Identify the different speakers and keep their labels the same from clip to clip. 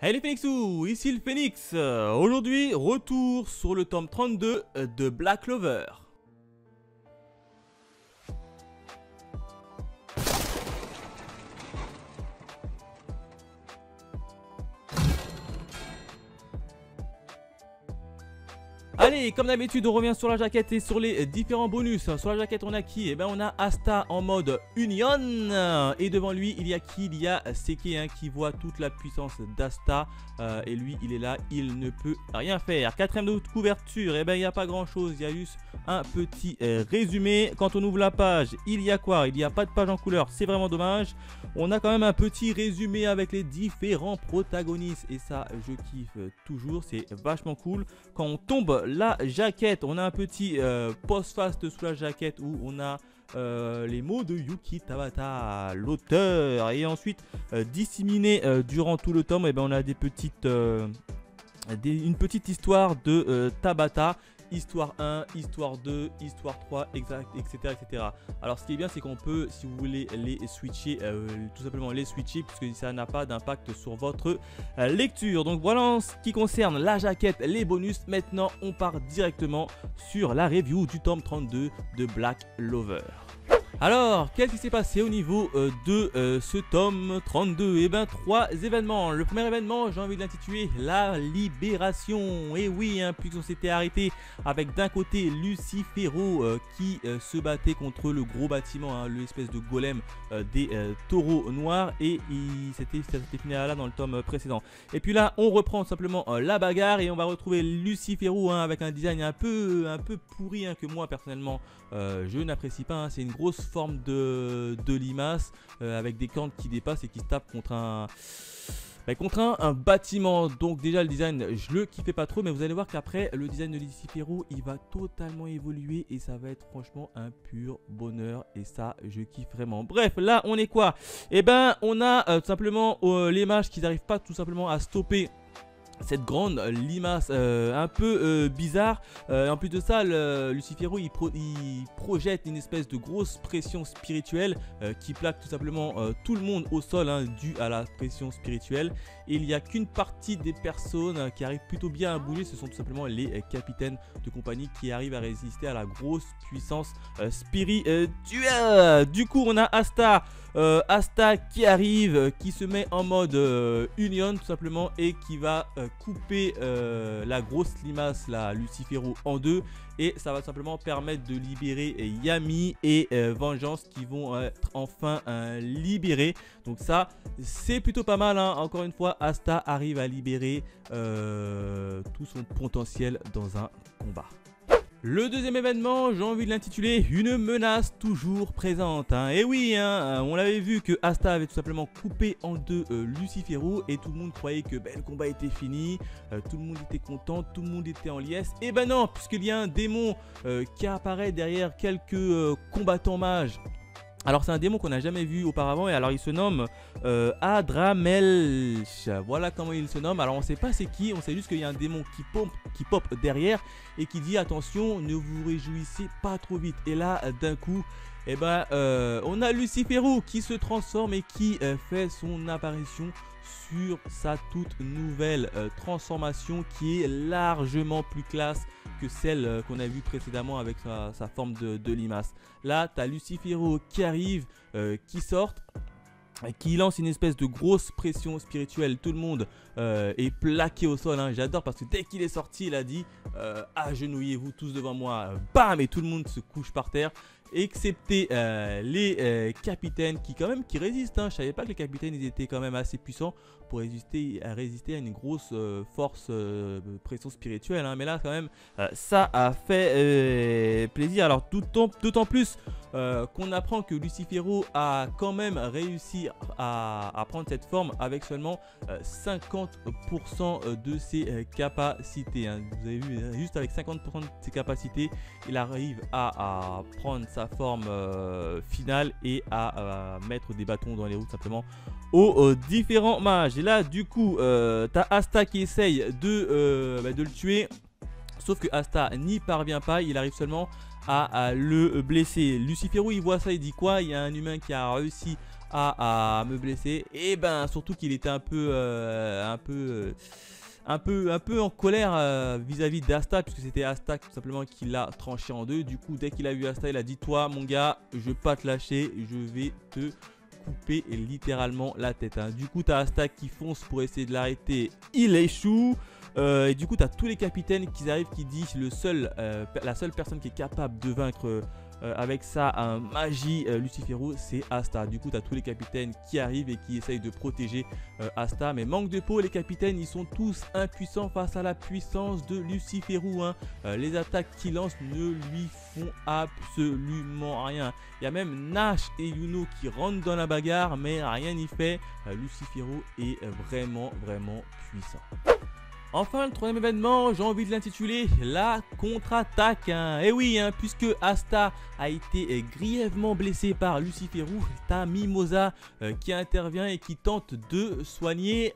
Speaker 1: Hey les Phoenixous, ici le Phoenix. Aujourd'hui, retour sur le tome 32 de Black Clover. Allez, comme d'habitude, on revient sur la jaquette et sur les différents bonus. Sur la jaquette, on a qui? Eh ben, on a Asta en mode Union. Et devant lui, il y a qui? Il y a Seke qui voit toute la puissance d'Asta. Et lui, il est là, il ne peut rien faire. Quatrième de couverture, eh ben, il n'y a pas grand chose. Il y a juste un petit résumé. Quand on ouvre la page, il y a quoi? Il n'y a pas de page en couleur, c'est vraiment dommage. On a quand même un petit résumé avec les différents protagonistes. Et ça, je kiffe toujours, c'est vachement cool. Quand on tombe la jaquette, on a un petit post-fast sous la jaquette où on a les mots de Yuki Tabata, l'auteur. Et ensuite, disséminés durant tout le tome, et ben on a des petites, une petite histoire de Tabata. Histoire 1, histoire 2, histoire 3, etc. Alors ce qui est bien, c'est qu'on peut, si vous voulez les switcher, tout simplement les switcher, puisque ça n'a pas d'impact sur votre lecture. Donc voilà en ce qui concerne la jaquette, les bonus. Maintenant, on part directement sur la review du tome 32 de Black Clover. Alors, qu'est-ce qui s'est passé au niveau de ce tome 32? Eh bien, 3 événements. Le premier événement, j'ai envie de l'intituler La Libération. Et oui, hein, puisqu'on s'était arrêté avec d'un côté Lucifero qui se battait contre le gros bâtiment, hein, l'espèce de golem des taureaux noirs. Et ça s'était fini là dans le tome précédent. Et puis là, on reprend simplement la bagarre et on va retrouver Lucifero hein, avec un design un peu pourri hein, que moi personnellement je n'apprécie pas. Hein. C'est une grosse forme de limace avec des cornes qui dépassent et qui se tapent contre un bâtiment. Donc déjà le design je le kiffais pas trop, mais vous allez voir qu'après le design de Lucifero il va totalement évoluer et ça va être franchement un pur bonheur et ça je kiffe vraiment. Bref, là on est quoi? Eh ben on a tout simplement les mages qui n'arrivent pas tout simplement à stopper cette grande limace un peu bizarre. En plus de ça, Lucifero il projette une espèce de grosse pression spirituelle qui plaque tout simplement tout le monde au sol hein, dû à la pression spirituelle. Et il n'y a qu'une partie des personnes qui arrivent plutôt bien à bouger, ce sont tout simplement les capitaines de compagnie qui arrivent à résister à la grosse puissance spirituelle. Du coup, on a Asta. Asta qui arrive, qui se met en mode Union tout simplement et qui va couper la grosse limace, la Lucifero en deux, et ça va simplement permettre de libérer Yami et Vengeance qui vont être enfin libérés. Donc ça c'est plutôt pas mal hein. Encore une fois, Asta arrive à libérer tout son potentiel dans un combat. Le deuxième événement, j'ai envie de l'intituler Une menace toujours présente. Hein. Et oui, hein, on l'avait vu que Asta avait tout simplement coupé en deux Lucifero et tout le monde croyait que le combat était fini, tout le monde était content, tout le monde était en liesse. Et ben non, puisqu'il y a un démon qui apparaît derrière quelques combattants mages. Alors c'est un démon qu'on n'a jamais vu auparavant et alors il se nomme Adramelch. Voilà comment il se nomme. Alors on sait pas c'est qui, on sait juste qu'il y a un démon qui pop derrière et qui dit attention, ne vous réjouissez pas trop vite. Et là d'un coup, eh ben, on a Lucifero qui se transforme et qui fait son apparition sur sa toute nouvelle transformation qui est largement plus classe que celle qu'on a vue précédemment avec sa forme de limace. Là, tu as Lucifero qui arrive, qui sort, qui lance une espèce de grosse pression spirituelle. Tout le monde est plaqué au sol. Hein. J'adore parce que dès qu'il est sorti, il a dit agenouillez-vous tous devant moi. Bam! Et tout le monde se couche par terre. Excepté les capitaines qui résistent. Hein. Je savais pas que les capitaines ils étaient quand même assez puissants pour résister à une grosse force pression spirituelle. Hein. Mais là quand même ça a fait plaisir. Alors d'autant plus qu'on apprend que Lucifero a quand même réussi à prendre cette forme avec seulement 50% de ses capacités. Hein. Vous avez vu, juste avec 50% de ses capacités, il arrive à prendre sa forme finale et à mettre des bâtons dans les roues simplement aux différents mages. Et là du coup t'as Asta qui essaye de le tuer, sauf que Asta n'y parvient pas, il arrive seulement à le blesser. Lucifero il voit ça, il dit quoi? Il y a un humain qui a réussi à me blesser. Et ben surtout qu'il était un peu en colère vis-à-vis d'Asta, puisque c'était Asta tout simplement qui l'a tranché en deux. Du coup, dès qu'il a vu Asta, il a dit: toi mon gars, je vais pas te lâcher, je vais te couper littéralement la tête, hein. Du coup, tu as Asta qui fonce pour essayer de l'arrêter, il échoue. Et du coup, tu as tous les capitaines qui arrivent, qui disent la seule personne qui est capable de vaincre avec sa magie Lucifero, c'est Asta. Du coup, tu as tous les capitaines qui arrivent et qui essayent de protéger Asta. Mais manque de peau, les capitaines, ils sont tous impuissants face à la puissance de Lucifero, hein. Les attaques qu'il lance ne lui font absolument rien. Il y a même Nash et Yuno qui rentrent dans la bagarre, mais rien n'y fait. Lucifero est vraiment puissant. Enfin, le troisième événement, j'ai envie de l'intituler la contre-attaque, hein. Et oui, hein, puisque Asta a été grièvement blessé par Lucifero, t'as Mimosa qui intervient et qui tente de soigner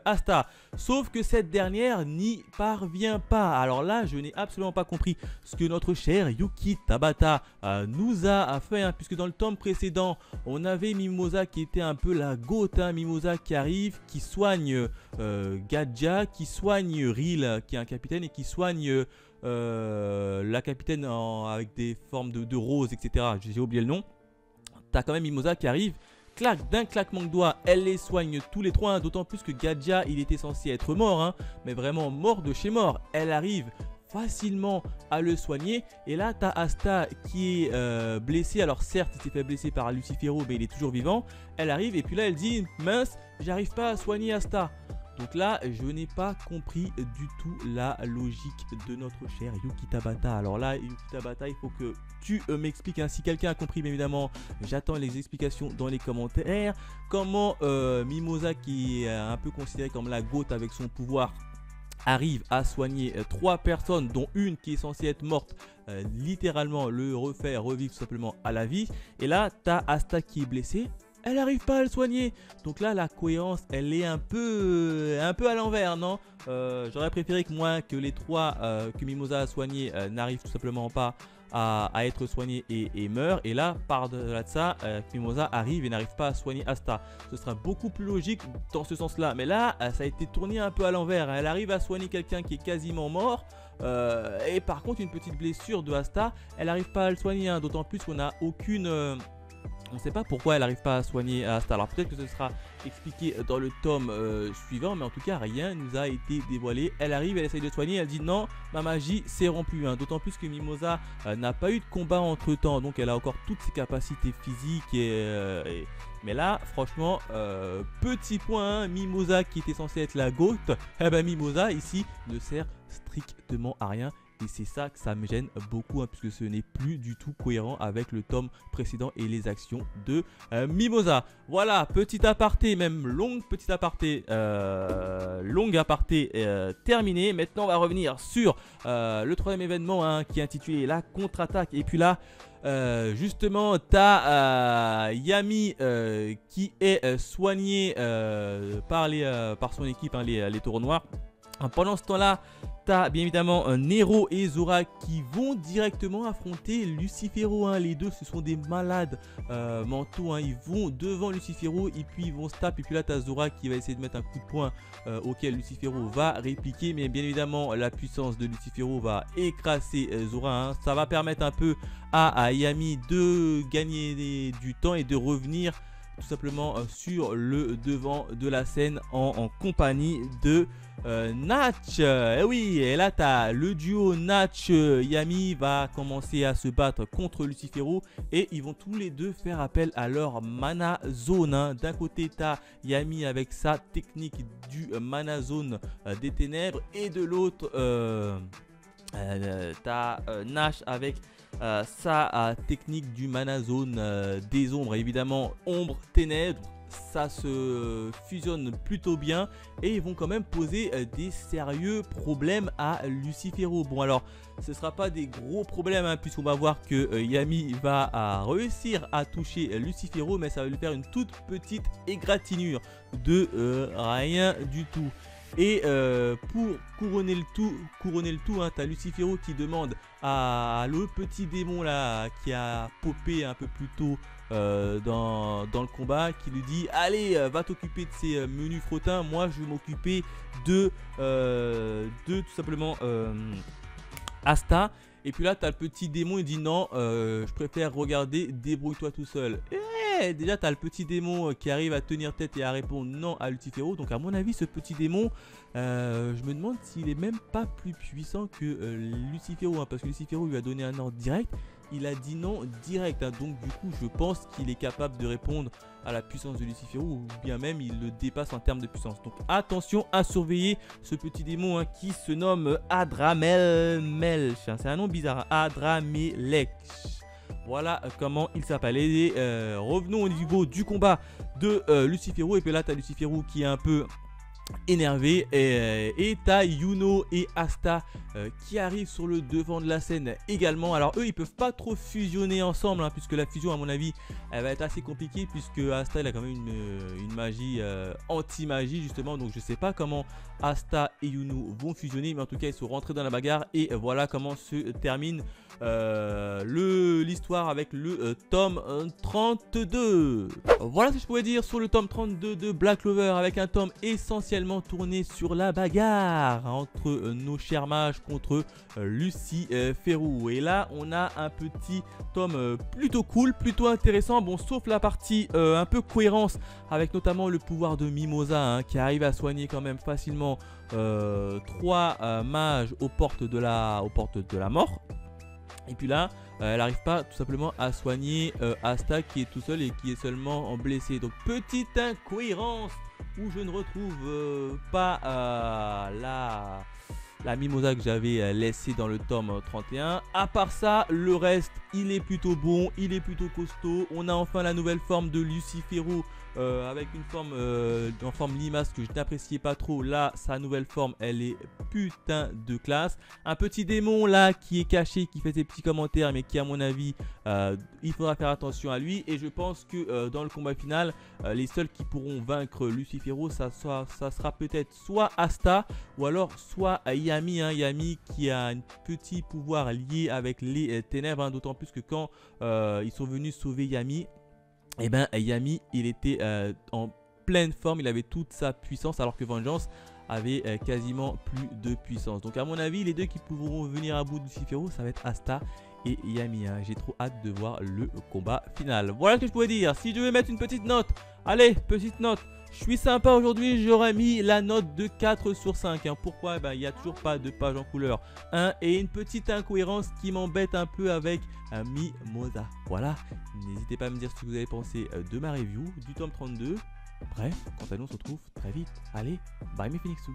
Speaker 1: Asta. Sauf que cette dernière n'y parvient pas. Alors là, je n'ai absolument pas compris ce que notre cher Yuki Tabata nous a fait, hein, puisque dans le tome précédent, on avait Mimosa qui était un peu la goat, hein. Mimosa qui arrive, qui soigne Gadja, qui soigne Ril qui est un capitaine et qui soigne la capitaine avec des formes de rose, etc. J'ai oublié le nom. T'as quand même Mimosa qui arrive, clac, d'un claquement de doigts, elle les soigne tous les trois, hein, d'autant plus que Gadja, il était censé être mort, hein, mais vraiment mort de chez mort. Elle arrive facilement à le soigner. Et là, tu as Asta qui est blessé. Alors certes, il s'est fait blesser par Lucifero, mais il est toujours vivant. Elle arrive et puis là, elle dit: mince, j'arrive pas à soigner Asta. Donc là, je n'ai pas compris du tout la logique de notre cher Yuki Tabata. Alors là, Yuki Tabata, il faut que tu m'expliques, hein. Si quelqu'un a compris, mais évidemment, j'attends les explications dans les commentaires. Comment Mimosa, qui est un peu considérée comme la goat avec son pouvoir, arrive à soigner 3 personnes, dont une qui est censée être morte, littéralement le refaire revivre tout simplement à la vie. Et là, tu as Asta qui est blessée. Elle n'arrive pas à le soigner. Donc là, la cohérence, elle est un peu à l'envers, non? J'aurais préféré que les 3 que Mimosa a soignés n'arrivent tout simplement pas à être soignés et meurent. Et là, par-delà de ça, Mimosa arrive et n'arrive pas à soigner Asta. Ce sera beaucoup plus logique dans ce sens-là. Mais là, ça a été tourné un peu à l'envers. Elle arrive à soigner quelqu'un qui est quasiment mort. Et par contre, une petite blessure de Asta, elle n'arrive pas à le soigner, hein. D'autant plus qu'on n'a aucune... on ne sait pas pourquoi elle n'arrive pas à soigner Asta. Alors peut-être que ce sera expliqué dans le tome suivant, mais en tout cas rien nous a été dévoilé. Elle arrive, elle essaye de soigner, elle dit non, ma magie s'est rompue, hein. D'autant plus que Mimosa n'a pas eu de combat entre temps, donc elle a encore toutes ses capacités physiques mais là franchement petit point, hein, Mimosa qui était censée être la goat, eh ben Mimosa ici ne sert strictement à rien. Et c'est ça que ça me gêne beaucoup, hein, puisque ce n'est plus du tout cohérent avec le tome précédent et les actions de Mimosa. Voilà, petit aparté, même longue aparté terminée. Maintenant, on va revenir sur le troisième événement, hein, qui est intitulé la contre-attaque. Et puis là, justement, tu as Yami qui est soigné par son équipe, hein, les taureaux noirs. Pendant ce temps-là, tu as bien évidemment Nero et Zora qui vont directement affronter Lucifero, hein. Les deux, ce sont des malades mentaux, hein. Ils vont devant Lucifero et puis ils vont se taper. Et puis là, tu as Zora qui va essayer de mettre un coup de poing auquel Lucifero va répliquer. Mais bien évidemment, la puissance de Lucifero va écraser Zora, hein. Ça va permettre un peu à Yami de gagner du temps et de revenir tout simplement sur le devant de la scène en compagnie de Natch. Et oui, et là tu as le duo Natch Yami va commencer à se battre contre Lucifero et ils vont tous les deux faire appel à leur mana zone, hein. D'un côté tu as Yami avec sa technique du mana zone des ténèbres et de l'autre tu as Nash avec sa technique du mana zone des ombres. Évidemment, ombre, ténèbres, ça se fusionne plutôt bien et ils vont quand même poser des sérieux problèmes à Lucifero. Bon, alors ce ne sera pas des gros problèmes, hein, puisqu'on va voir que Yami va réussir à toucher Lucifero, mais ça va lui faire une toute petite égratignure de rien du tout. Et pour couronner le tout, hein, t'as Lucifero qui demande à le petit démon là qui a popé un peu plus tôt dans le combat, qui lui dit allez, va t'occuper de ces menus frottins, moi je vais m'occuper de tout simplement Asta. Et puis là, t'as le petit démon, il dit non, je préfère regarder, débrouille-toi tout seul. Et déjà, t'as le petit démon qui arrive à tenir tête et à répondre non à Lucifero. Donc, à mon avis, ce petit démon, je me demande s'il est même pas plus puissant que Lucifero, hein, parce que Lucifero lui a donné un ordre direct. Il a dit non direct, hein, donc du coup je pense qu'il est capable de répondre à la puissance de Lucifero, ou bien même il le dépasse en termes de puissance. Donc attention à surveiller ce petit démon, hein, qui se nomme Adramelech. C'est un nom bizarre, hein, Adramelech. Voilà comment il s'appelle. Et revenons au niveau du combat de Lucifero. Et puis là tu as Lucifero qui est un peu énervé, et t'as Yuno et Asta qui arrivent sur le devant de la scène également. Alors eux ils peuvent pas trop fusionner ensemble, hein, puisque la fusion à mon avis elle va être assez compliquée, puisque Asta il a quand même une magie anti-magie justement. Donc je sais pas comment Asta et Yuno vont fusionner, mais en tout cas ils sont rentrés dans la bagarre. Et voilà comment se termine l'histoire avec le tome 32. Voilà ce que je pouvais dire sur le tome 32 de Black Clover, avec un tome essentiellement tourné sur la bagarre entre nos chers mages contre Lucifero. Et là on a un petit tome plutôt cool, plutôt intéressant, bon sauf la partie un peu cohérence, avec notamment le pouvoir de Mimosa, hein, qui arrive à soigner quand même facilement 3 mages aux portes de la mort. Et puis là, elle n'arrive pas tout simplement à soigner Asta, qui est tout seul et qui est seulement blessé. Donc petite incohérence où je ne retrouve pas la Mimosa que j'avais laissée dans le tome 31. À part ça, le reste, il est plutôt bon, il est plutôt costaud. On a enfin la nouvelle forme de Lucifero, avec une forme en forme limace que je n'appréciais pas trop. Là, sa nouvelle forme, elle est putain de classe. Un petit démon là qui est caché, qui fait ses petits commentaires, mais qui à mon avis, il faudra faire attention à lui. Et je pense que dans le combat final, les seuls qui pourront vaincre Lucifero, ça sera peut-être soit Asta, ou alors soit Yami, hein, Yami qui a un petit pouvoir lié avec les ténèbres, hein, d'autant plus que quand ils sont venus sauver Yami, et ben Yami il était en pleine forme, il avait toute sa puissance, alors que Vengeance avait quasiment plus de puissance. Donc à mon avis, les deux qui pourront venir à bout de Lucifero, ça va être Asta et Yami, hein. J'ai trop hâte de voir le combat final. Voilà ce que je pouvais dire. Si je devais mettre une petite note, allez, petite note. Je suis sympa aujourd'hui, j'aurais mis la note de 4 sur 5. Hein. Pourquoi? Il n'y a toujours pas de page en couleur. Et une petite incohérence qui m'embête un peu avec Mimosa. Voilà, n'hésitez pas à me dire ce que vous avez pensé de ma review du tome 32. Bref, quant à nous, on se retrouve très vite. Allez, bye mes Phoenixous.